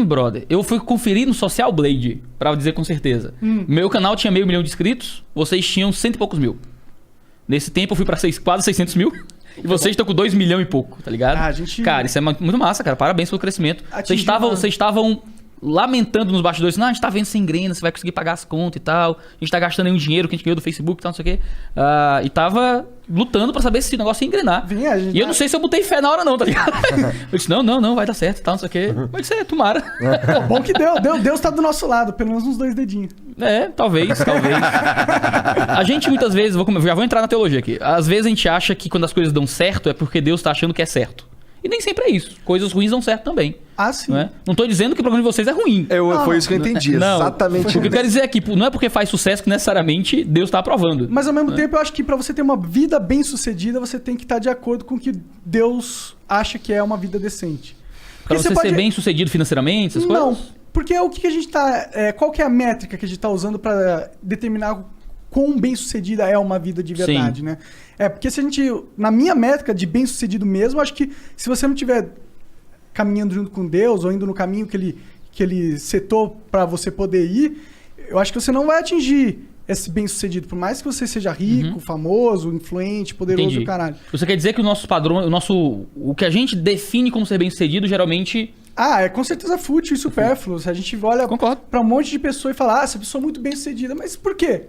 Ontem, brother, eu fui conferir no Social Blade, pra dizer com certeza. Meu canal tinha 500 mil de inscritos, vocês tinham 100 e poucos mil. Nesse tempo eu fui pra quase 600 mil. E vocês estão com 2 milhões e pouco, tá ligado? Cara, isso é muito massa, cara. Parabéns pelo crescimento. Vocês estavam lamentando nos bastidores, não, a gente tá vendo sem grana, você vai conseguir pagar as contas e tal, a gente tá gastando aí um dinheiro que a gente ganhou do Facebook e tal, não sei o quê. E tava lutando pra saber se o negócio ia engrenar. E eu não sei se eu botei fé na hora não, tá ligado? Eu disse, não, vai dar certo e tal, não sei o quê. Pode ser, tomara. Bom que deu. Deus tá do nosso lado, pelo menos uns 2 dedinhos. Talvez. A gente muitas vezes, já vou entrar na teologia aqui, às vezes a gente acha que quando as coisas dão certo é porque Deus tá achando que é certo. E nem sempre é isso. Coisas ruins dão certo também. Sim. Não tô dizendo que o programa de vocês é ruim. Foi isso que eu entendi. Exatamente isso. O que eu quero dizer é que não é porque faz sucesso que necessariamente Deus tá aprovando. Mas ao mesmo tempo, eu acho que pra você ter uma vida bem sucedida, você tem que estar de acordo com o que Deus acha que é uma vida decente. Pra você ser bem sucedido financeiramente, essas coisas? Não. Porque o que a gente tá... qual que é a métrica que a gente tá usando pra determinar quão bem sucedida é uma vida de verdade, né? Porque se a gente... Na minha métrica de bem sucedido mesmo, acho que se você não estiver caminhando junto com Deus ou indo no caminho que ele setou pra você poder ir, eu acho que você não vai atingir esse bem sucedido. Por mais que você seja rico, famoso, influente, poderoso do caralho. Você quer dizer que o nosso padrão, o que a gente define como ser bem sucedido, geralmente... é com certeza fútil e supérfluo. Se a gente olha pra um monte de pessoa e fala, essa pessoa é muito bem sucedida, mas por quê?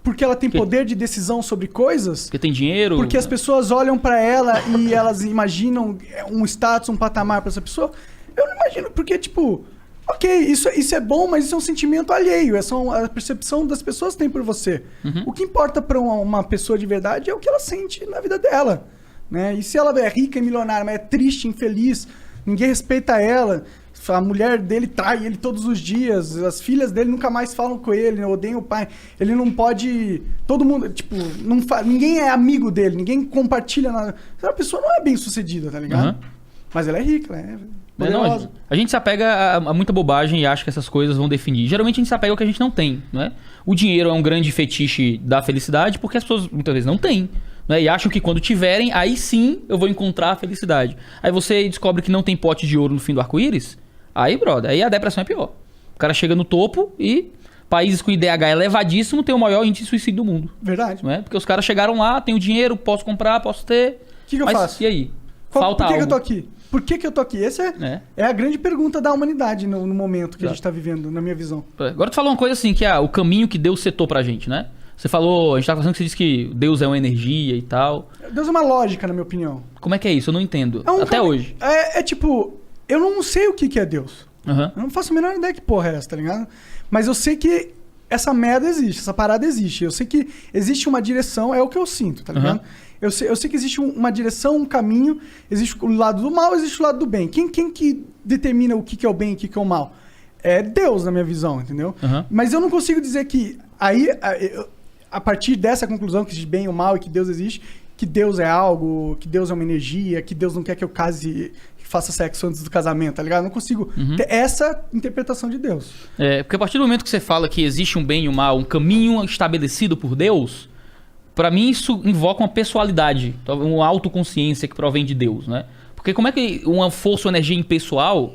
Porque ela tem poder de decisão sobre coisas? Porque tem dinheiro? Porque as pessoas olham pra ela e elas imaginam um status, um patamar pra essa pessoa? Eu não imagino, porque tipo... Ok, isso é bom, mas isso é um sentimento alheio. É só a percepção das pessoas que tem por você. O que importa pra uma pessoa de verdade é o que ela sente na vida dela, né? E se ela é rica e milionária, mas é triste, infeliz, ninguém respeita ela... A mulher dele trai ele todos os dias. As filhas dele nunca mais falam com ele, odeiam o pai. Ele não pode... Todo mundo, tipo... Ninguém é amigo dele. Ninguém compartilha nada. A pessoa não é bem sucedida, tá ligado? Mas ela é rica, né? Não, a gente se apega a muita bobagem e acha que essas coisas vão definir. Geralmente a gente se apega ao que a gente não tem, não é? O dinheiro é um grande fetiche da felicidade porque as pessoas muitas vezes não têm. Né? E acham que quando tiverem, aí sim eu vou encontrar a felicidade. Aí você descobre que não tem pote de ouro no fim do arco-íris. Aí, brother, aí a depressão é pior. O cara chega no topo e países com IDH elevadíssimo tem o maior índice de suicídio do mundo. Verdade. Não é? Porque os caras chegaram lá, tem o dinheiro, posso comprar, posso ter. O que eu faço? E aí? Falta algo. Por que eu tô aqui? Por que eu tô aqui? Essa é a grande pergunta da humanidade no momento que a gente tá vivendo, na minha visão. Agora tu falou uma coisa assim, que é o caminho que Deus setou pra gente, né? Você falou, a gente tá conversando que você disse que Deus é uma energia e tal. Deus é uma lógica, na minha opinião. Como é que é isso? Eu não entendo. Até hoje. Tipo, eu não sei o que é Deus. Eu não faço a menor ideia que porra é essa, tá ligado? Mas eu sei que essa merda existe, essa parada existe. Eu sei que existe uma direção, é o que eu sinto, tá ligado? Eu sei que existe uma direção, um caminho, existe o lado do mal, existe o lado do bem. Quem que determina o que é o bem e o que é o mal? É Deus, na minha visão, entendeu? Mas eu não consigo dizer que aí, a partir dessa conclusão que existe bem e o mal e que Deus existe, que Deus é algo, que Deus é uma energia, que Deus não quer que eu case... faça sexo antes do casamento, tá ligado? Eu não consigo ter essa interpretação de Deus. Porque a partir do momento que você fala que existe um bem e um mal, um caminho estabelecido por Deus, pra mim isso invoca uma pessoalidade, uma autoconsciência que provém de Deus, né? Porque como é que uma força ou energia impessoal,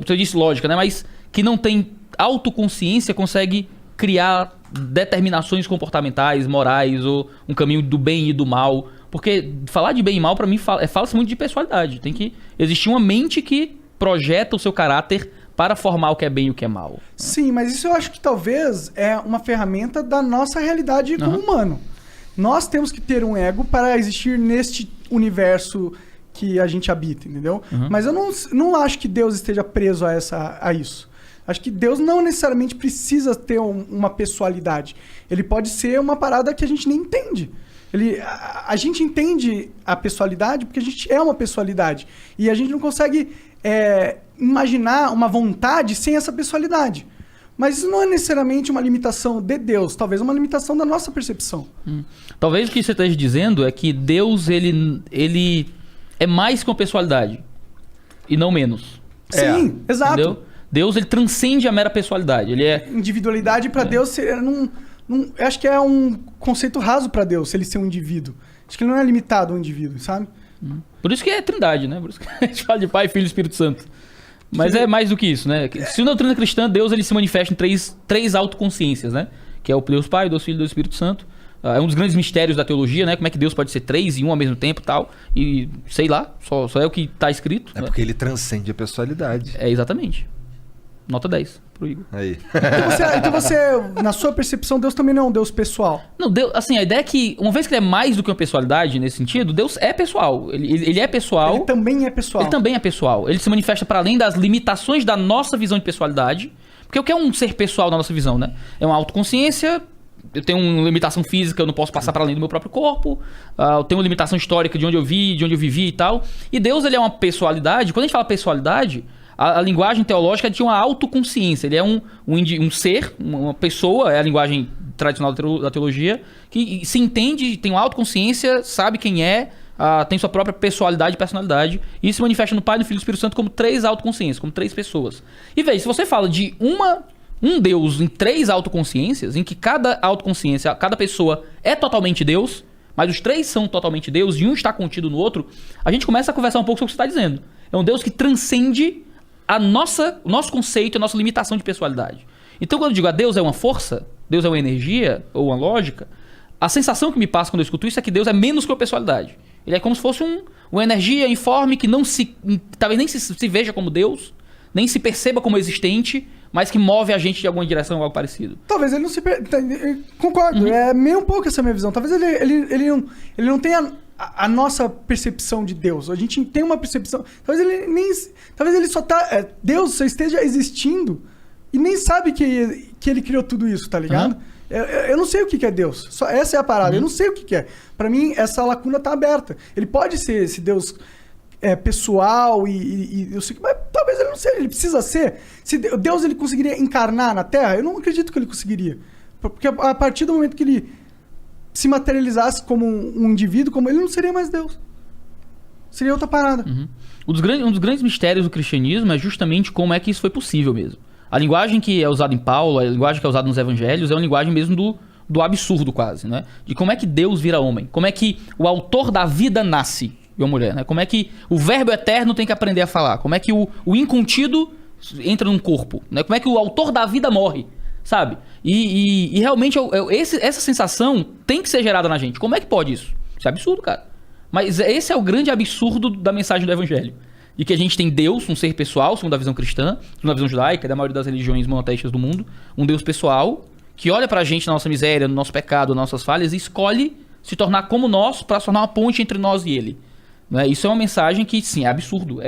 eu disse lógica, né? Mas que não tem autoconsciência consegue criar determinações comportamentais, morais, ou um caminho do bem e do mal... Porque falar de bem e mal, pra mim, fala-se muito de pessoalidade. Tem que existir uma mente que projeta o seu caráter para formar o que é bem e o que é mal. Sim, mas isso eu acho que talvez é uma ferramenta da nossa realidade como humano. Nós temos que ter um ego para existir neste universo que a gente habita, entendeu? Mas eu não acho que Deus esteja preso a isso. Acho que Deus não necessariamente precisa ter uma pessoalidade. Ele pode ser uma parada que a gente nem entende. A gente entende a pessoalidade porque a gente é uma pessoalidade. E a gente não consegue imaginar uma vontade sem essa pessoalidade. Mas isso não é necessariamente uma limitação de Deus. Talvez uma limitação da nossa percepção. Talvez o que você esteja dizendo é que Deus ele é mais que uma pessoalidade. E não menos. Sim, exato. Entendeu? Deus ele transcende a mera pessoalidade. Ele é... Individualidade para Deus seria... eu acho que é um conceito raso para Deus, ele ser um indivíduo. Acho que ele não é limitado a um indivíduo, sabe? Por isso que é trindade, né? Por isso que a gente fala de Pai, Filho e Espírito Santo. Mas é mais do que isso, né? Se na doutrina cristã, Deus ele se manifesta em três autoconsciências, né? Que é o Deus Pai, Deus Filho e Deus Espírito Santo. É um dos grandes mistérios da teologia, né? Como é que Deus pode ser 3 e 1 ao mesmo tempo e tal. E sei lá, só é o que está escrito. É, né? Porque ele transcende a pessoalidade. É, exatamente. Nota 10 pro Igor. Aí. Então você, na sua percepção, Deus também não é um Deus pessoal? Não, Deus, assim, a ideia é que, uma vez que ele é mais do que uma pessoalidade nesse sentido, Deus é pessoal. Ele é pessoal. Ele também é pessoal. Ele também é pessoal. Ele se manifesta para além das limitações da nossa visão de pessoalidade. Porque o que é um ser pessoal na nossa visão, né? É uma autoconsciência. Eu tenho uma limitação física, eu não posso passar para além do meu próprio corpo. Eu tenho uma limitação histórica de onde eu vivi e tal. E Deus, ele é uma pessoalidade. Quando a gente fala pessoalidade, a linguagem teológica é de uma autoconsciência. Ele é um ser, uma pessoa, é a linguagem tradicional da teologia, que se entende, tem uma autoconsciência, sabe quem é, tem sua própria pessoalidade e personalidade. E isso se manifesta no Pai, no Filho e no Espírito Santo como 3 autoconsciências, como 3 pessoas. E veja, se você fala de um Deus em 3 autoconsciências, em que cada autoconsciência, cada pessoa é totalmente Deus, mas os 3 são totalmente Deus e um está contido no outro, a gente começa a conversar um pouco sobre o que você está dizendo. É um Deus que transcende o nosso conceito, a nossa limitação de pessoalidade. Então, quando eu digo a Deus é uma força, Deus é uma energia ou uma lógica, a sensação que me passa quando eu escuto isso é que Deus é menos que uma pessoalidade. Ele é como se fosse uma energia informe que talvez nem se veja como Deus, nem se perceba como existente, mas que move a gente de alguma direção ou algo parecido. Talvez ele não se... Concordo, Uhum. É meio um pouco essa minha visão. Talvez ele não tenha a nossa percepção de Deus. A gente tem uma percepção... Talvez ele só tá... Deus só esteja existindo e nem sabe que ele criou tudo isso, tá ligado? Uhum. Eu não sei o que é Deus. Essa é a parada. Eu não sei o que é. Pra mim, essa lacuna tá aberta. Ele pode ser esse Deus... pessoal e eu sei que, mas talvez ele não seja, ele precisa ser. Se Deus ele conseguiria encarnar na Terra, eu não acredito que ele conseguiria. Porque a partir do momento que ele se materializasse como um indivíduo, como ele não seria mais Deus. Seria outra parada. Uhum. Um dos grandes mistérios do cristianismo é justamente como é que isso foi possível mesmo. A linguagem que é usada em Paulo, a linguagem que é usada nos evangelhos, é uma linguagem mesmo do absurdo quase, né? De como é que Deus vira homem. Como é que o autor da vida nasce de uma mulher, né? Como é que o verbo eterno tem que aprender a falar? Como é que o incontido entra num corpo? Né? Como é que o autor da vida morre? Sabe? E realmente essa sensação tem que ser gerada na gente. Como é que pode isso? Isso é absurdo, cara. Mas esse é o grande absurdo da mensagem do evangelho. De que a gente tem Deus, um ser pessoal, segundo a visão cristã, segundo a visão judaica, da maioria das religiões monoteístas do mundo, um Deus pessoal, que olha pra gente na nossa miséria, no nosso pecado, nas nossas falhas, e escolhe se tornar como nós para se tornar uma ponte entre nós e ele. Né? Isso é uma mensagem que, sim, é absurdo.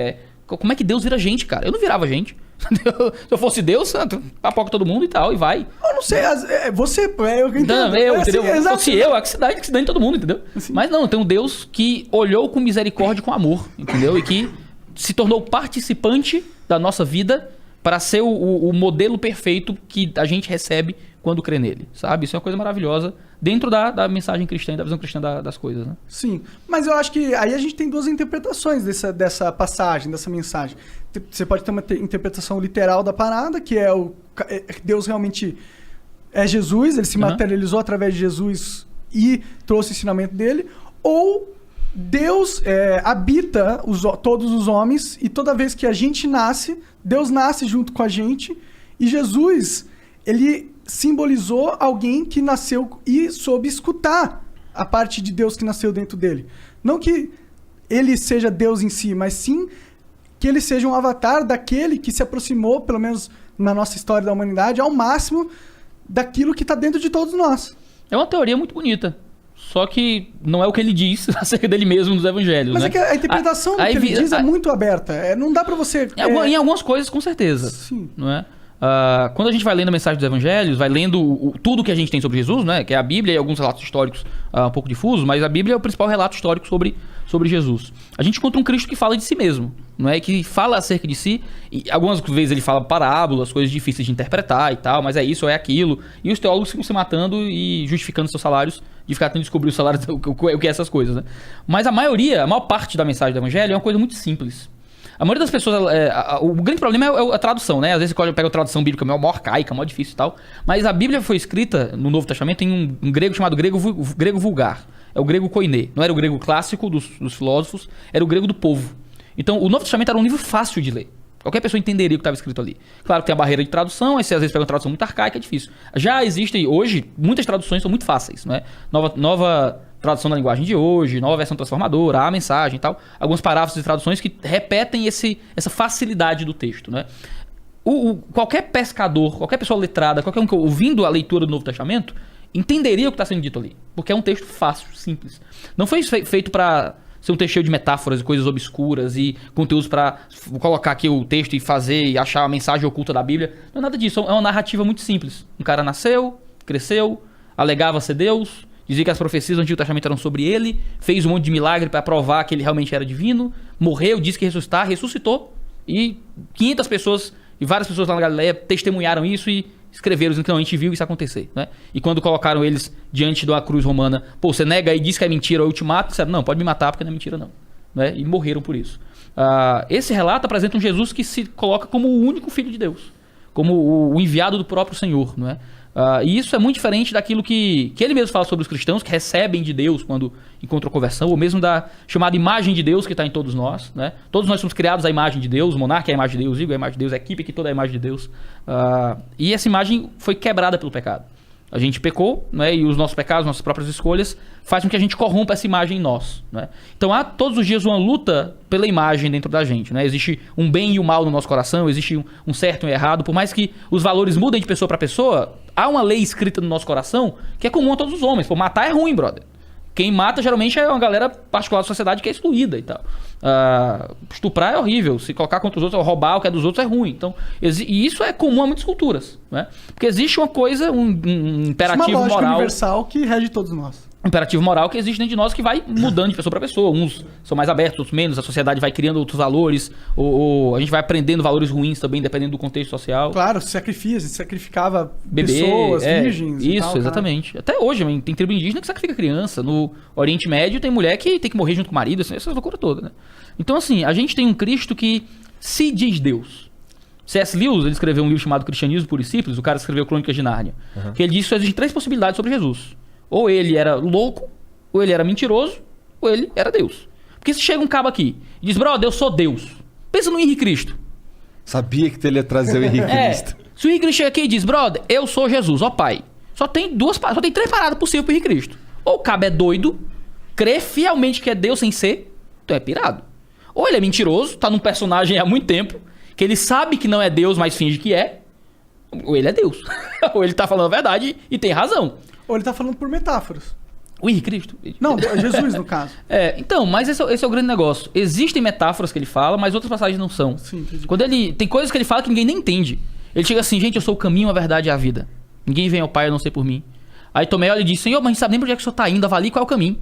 Como é que Deus vira gente, cara? Eu não virava gente. Se eu fosse Deus, papoca todo mundo e tal, e vai. Eu não sei, você... Eu entendo. Não, entendeu? Assim, Se fosse eu, que se dane todo mundo, entendeu? Assim. Mas não, tem um Deus que olhou com misericórdia e com amor, entendeu? E que se tornou participante da nossa vida para ser o modelo perfeito que a gente recebe quando crê nele, sabe? Isso é uma coisa maravilhosa dentro da mensagem cristã e da visão cristã das coisas, né? Sim, mas eu acho que aí a gente tem 2 interpretações dessa passagem, dessa mensagem. Você pode ter uma interpretação literal da parada, que é Deus realmente é Jesus, ele se materializou através de Jesus e trouxe o ensinamento dele, ou Deus habita todos os homens e toda vez que a gente nasce, Deus nasce junto com a gente e Jesus, ele simbolizou alguém que nasceu e soube escutar a parte de Deus que nasceu dentro dele. Não que ele seja Deus em si, mas sim que ele seja um avatar daquele que se aproximou, pelo menos na nossa história da humanidade, ao máximo daquilo que está dentro de todos nós. É uma teoria muito bonita. Só que não é o que ele diz acerca dele mesmo nos evangelhos, mas né? é que a interpretação do que ele diz é muito aberta. Não dá pra você... Em algumas coisas, com certeza. Sim. Não é? Quando a gente vai lendo a mensagem dos evangelhos, vai lendo tudo que a gente tem sobre Jesus, né? Que é a Bíblia e alguns relatos históricos um pouco difusos, mas a Bíblia é o principal relato histórico sobre Jesus. A gente encontra um Cristo que fala de si mesmo, não é? Que fala acerca de si, e algumas vezes ele fala parábolas, coisas difíceis de interpretar e tal, mas é isso ou é aquilo, e os teólogos ficam se matando e justificando seus salários, de ficar tentando descobrir o salário, o que é essas coisas, né? Mas a maior parte da mensagem do evangelho é uma coisa muito simples. A maioria das pessoas... o grande problema é a tradução, né? Às vezes você pega a tradução bíblica mó arcaica, mó difícil e tal. Mas a Bíblia foi escrita no Novo Testamento em um grego chamado grego vulgar. É o grego koiné. Não era o grego clássico dos filósofos, era o grego do povo. Então, o Novo Testamento era um livro fácil de ler. Qualquer pessoa entenderia o que estava escrito ali. Claro que tem a barreira de tradução, aí você às vezes pega uma tradução muito arcaica, é difícil. Já existem hoje, muitas traduções são muito fáceis, né? Nova tradução da linguagem de hoje, nova versão transformadora, a mensagem e tal. Alguns parágrafos de traduções que repetem essa facilidade do texto, né? Qualquer pescador, qualquer pessoa letrada, qualquer um que ouvindo a leitura do Novo Testamento, entenderia o que está sendo dito ali. Porque é um texto fácil, simples. Não foi feito para ser um texto cheio de metáforas e coisas obscuras e conteúdos para colocar aqui o texto e fazer e achar a mensagem oculta da Bíblia. Não é nada disso. É uma narrativa muito simples. Um cara nasceu, cresceu, alegava ser Deus, dizia que as profecias do Antigo Testamento eram sobre ele, fez um monte de milagre para provar que ele realmente era divino, morreu, disse que ia ressuscitar, ressuscitou, e 500 pessoas e várias pessoas lá na Galileia testemunharam isso e escreveram dizendo que não, a gente viu isso acontecer, né? E quando colocaram eles diante de uma cruz romana, pô, você nega e diz que é mentira, ou eu te mato, disseram, não, pode me matar porque não é mentira não, né? E morreram por isso. Esse relato apresenta um Jesus que se coloca como o único Filho de Deus, como o enviado do próprio Senhor, não é? E isso é muito diferente daquilo que ele mesmo fala sobre os cristãos, que recebem de Deus quando encontram conversão, ou mesmo da chamada imagem de Deus que está em todos nós, né? Todos nós somos criados à imagem de Deus, o monarca é a imagem de Deus, o Igor é a imagem de Deus, a equipe aqui toda é a imagem de Deus. E essa imagem foi quebrada pelo pecado. A gente pecou, né? E os nossos pecados, nossas próprias escolhas, fazem com que a gente corrompa essa imagem em nós, né? Então há todos os dias uma luta pela imagem dentro da gente, né? Existe um bem e o mal no nosso coração, existe um certo e um errado. Por mais que os valores mudem de pessoa para pessoa, há uma lei escrita no nosso coração que é comum a todos os homens. Pô, matar é ruim, brother. Quem mata geralmente é uma galera particular da sociedade que é excluída e tal. Estuprar é horrível. Se colocar contra os outros, roubar o que é dos outros é ruim. Então, e isso é comum a muitas culturas, né? Porque existe uma coisa, um imperativo uma lógica moral universal que rege todos nós. Um imperativo moral que existe dentro de nós que vai mudando de pessoa para pessoa. Uns são mais abertos, outros menos. A sociedade vai criando outros valores. Ou a gente vai aprendendo valores ruins também, dependendo do contexto social. Claro, se sacrificava pessoas, virgens. Isso, e tal, exatamente. Cara. Até hoje, tem tribo indígena que sacrifica criança. No Oriente Médio tem mulher que tem que morrer junto com o marido. Essa loucura toda, né? Então, assim, a gente tem um Cristo que se diz Deus. C.S. Lewis, ele escreveu um livro chamado Cristianismo Puro e Simples. O cara escreveu Crônicas de Nárnia. Que ele diz que só existem 3 possibilidades sobre Jesus. Ou ele era louco, ou ele era mentiroso, ou ele era Deus. Porque se chega um cabo aqui e diz, brother, eu sou Deus. Pensa no Henrique Cristo. Sabia que ele ia trazer o Henrique Cristo. Se o Henrique Cristo chega aqui e diz, brother, eu sou Jesus, ó pai. Só tem 3 paradas possíveis pro Henrique Cristo. Ou o cabo é doido, crê fielmente que é Deus sem ser, então é pirado. Ou ele é mentiroso, tá num personagem há muito tempo, que ele sabe que não é Deus, mas finge que é. Ou ele é Deus. Ou ele tá falando a verdade e tem razão. Ou ele tá falando por metáforas. O Henrique Cristo? Não, Jesus no caso. Então, mas esse é o grande negócio. Existem metáforas que ele fala, mas outras passagens não são. Sim, entendi. Tem coisas que ele fala que ninguém nem entende. Ele chega assim, gente, eu sou o caminho, a verdade e a vida. Ninguém vem ao Pai a não ser por mim. Aí Tomé olha e diz, Senhor, mas a gente sabe nem por onde é que o Senhor tá indo, avalie qual é o caminho.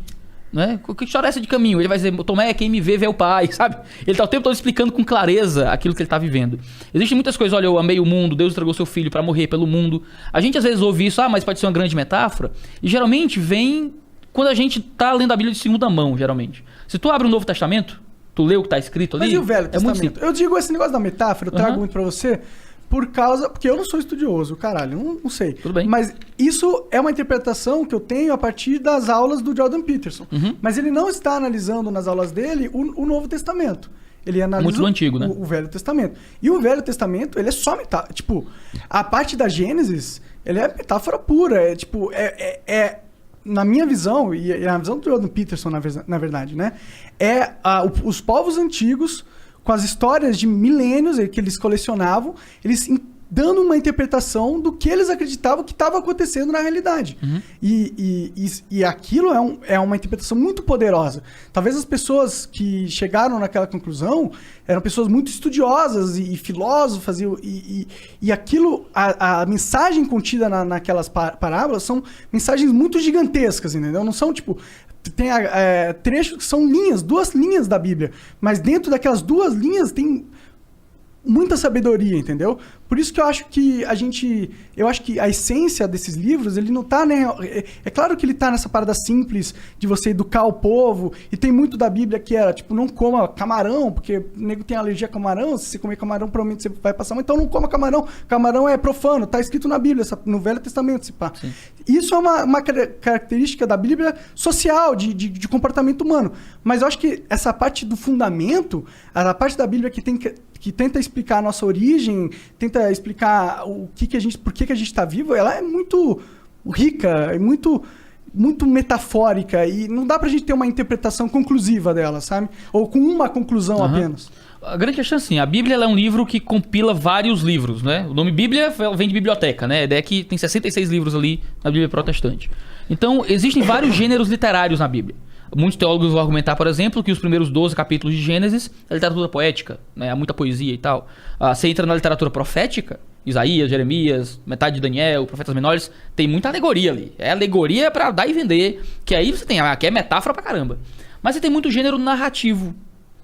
Né? Que história é essa de caminho? Ele vai dizer, Tomé, quem me vê o Pai, sabe? Ele tá o tempo todo explicando com clareza aquilo que ele tá vivendo. Existem muitas coisas, olha, eu amei o mundo, Deus entregou seu filho para morrer pelo mundo. A gente às vezes ouve isso, mas pode ser uma grande metáfora. E geralmente vem quando a gente tá lendo a Bíblia de segunda mão, geralmente. Se tu abre o Novo Testamento, tu lê o que tá escrito ali... Mas e o Velho é muito Testamento? Eu digo esse negócio da metáfora, eu trago muito pra você... Porque eu não sou estudioso, caralho, não sei. Tudo bem. Mas isso é uma interpretação que eu tenho a partir das aulas do Jordan Peterson. Mas ele não está analisando nas aulas dele o Novo Testamento. Ele analisa muito do Antigo, né? o Velho Testamento. E o Velho Testamento, ele é só metáfora. Tipo, a parte da Gênesis, ele é metáfora pura. Na minha visão, e na visão do Jordan Peterson, na verdade, né? Os povos antigos... com as histórias de milênios que eles colecionavam, eles dando uma interpretação do que eles acreditavam que estava acontecendo na realidade. E aquilo é uma interpretação muito poderosa. Talvez as pessoas que chegaram naquela conclusão eram pessoas muito estudiosas e filósofas, e aquilo, a mensagem contida naquelas parábolas são mensagens muito gigantescas, entendeu? Não são tipo... Tem trechos que são 2 linhas da Bíblia, mas dentro daquelas 2 linhas tem muita sabedoria, entendeu? Por isso que eu acho que a essência desses livros, ele não tá, né? É claro que ele tá nessa parada simples de você educar o povo, e tem muito da Bíblia que era, tipo, não coma camarão, porque o nego tem alergia a camarão, se você comer camarão, provavelmente você vai passar mal, então não coma camarão, camarão é profano, tá escrito na Bíblia, no Velho Testamento, se pá. Sim. Isso é uma característica da Bíblia social, de comportamento humano, mas eu acho que essa parte do fundamento, a parte da Bíblia que tem que tenta explicar a nossa origem, tenta explicar por que a gente está vivo, ela é muito rica, é muito metafórica e não dá pra gente ter uma interpretação conclusiva dela, sabe? Ou com uma conclusão apenas. A grande questão é assim, a Bíblia ela é um livro que compila vários livros, né? O nome Bíblia vem de biblioteca, né? A ideia é que tem 66 livros ali na Bíblia protestante. Então, existem vários gêneros literários na Bíblia. Muitos teólogos vão argumentar, por exemplo, que os primeiros 12 capítulos de Gênesis é literatura poética, né? Há muita poesia e tal. Você entra na literatura profética, Isaías, Jeremias, metade de Daniel, profetas menores, tem muita alegoria ali. É alegoria pra dar e vender, que aí você tem, que é metáfora pra caramba. Mas você tem muito gênero narrativo.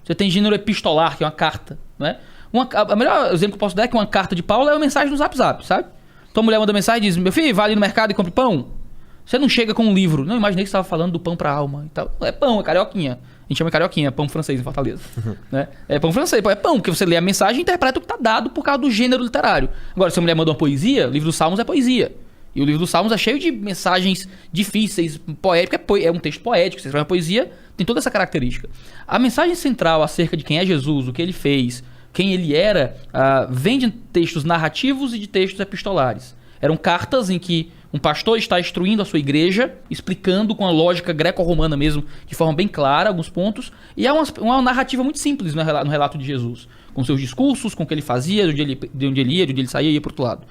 Você tem gênero epistolar, que é uma carta, né? O melhor exemplo que eu posso dar é que uma carta de Paulo é uma mensagem no Zap Zap, sabe? Então a mulher manda mensagem e diz, meu filho, vai ali no mercado e compre pão. Você não chega com um livro. Não, imaginei que você estava falando do pão pra alma e tal. É pão, é carioquinha. A gente chama de carioquinha, pão francês em Fortaleza. Né? É pão francês, é pão, porque você lê a mensagem e interpreta o que está dado por causa do gênero literário. Agora, se a mulher manda uma poesia, o livro dos Salmos é poesia. E o livro dos Salmos é cheio de mensagens difíceis, poéticas, é um texto poético. Você escreve uma poesia, tem toda essa característica. A mensagem central acerca de quem é Jesus, o que ele fez, quem ele era, vem de textos narrativos e de textos epistolares. Eram cartas em que um pastor está instruindo a sua igreja, explicando com a lógica greco-romana mesmo, de forma bem clara, alguns pontos. E é uma narrativa muito simples no relato de Jesus. Com seus discursos, com o que ele fazia, de onde ele ia, de onde ele saía e ia para o outro lado.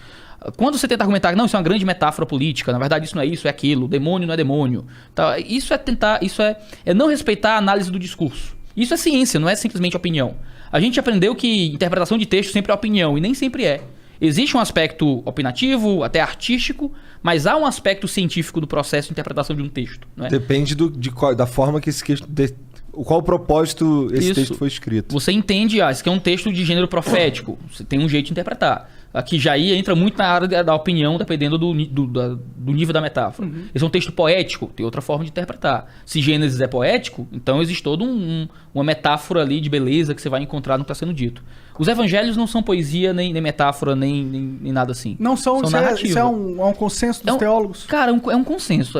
Quando você tenta argumentar que não, isso é uma grande metáfora política, na verdade isso não é isso, é aquilo, demônio não é demônio. Tá? Isso é não respeitar a análise do discurso. Isso é ciência, não é simplesmente opinião. A gente aprendeu que interpretação de texto sempre é opinião, e nem sempre é. Existe um aspecto opinativo, até artístico, mas há um aspecto científico do processo de interpretação de um texto. Não é? Depende da forma que esse texto... Qual o propósito esse texto foi escrito. Você entende, esse aqui é um texto de gênero profético, você tem um jeito de interpretar. Aqui já entra muito na área da opinião, dependendo do nível da metáfora. Esse é um texto poético, tem outra forma de interpretar. Se Gênesis é poético, então existe toda uma metáfora ali de beleza que você vai encontrar no que está sendo dito. Os evangelhos não são poesia, nem metáfora, nem nada assim. Não são narrativa. Isso é um consenso dos teólogos? Cara, é um consenso.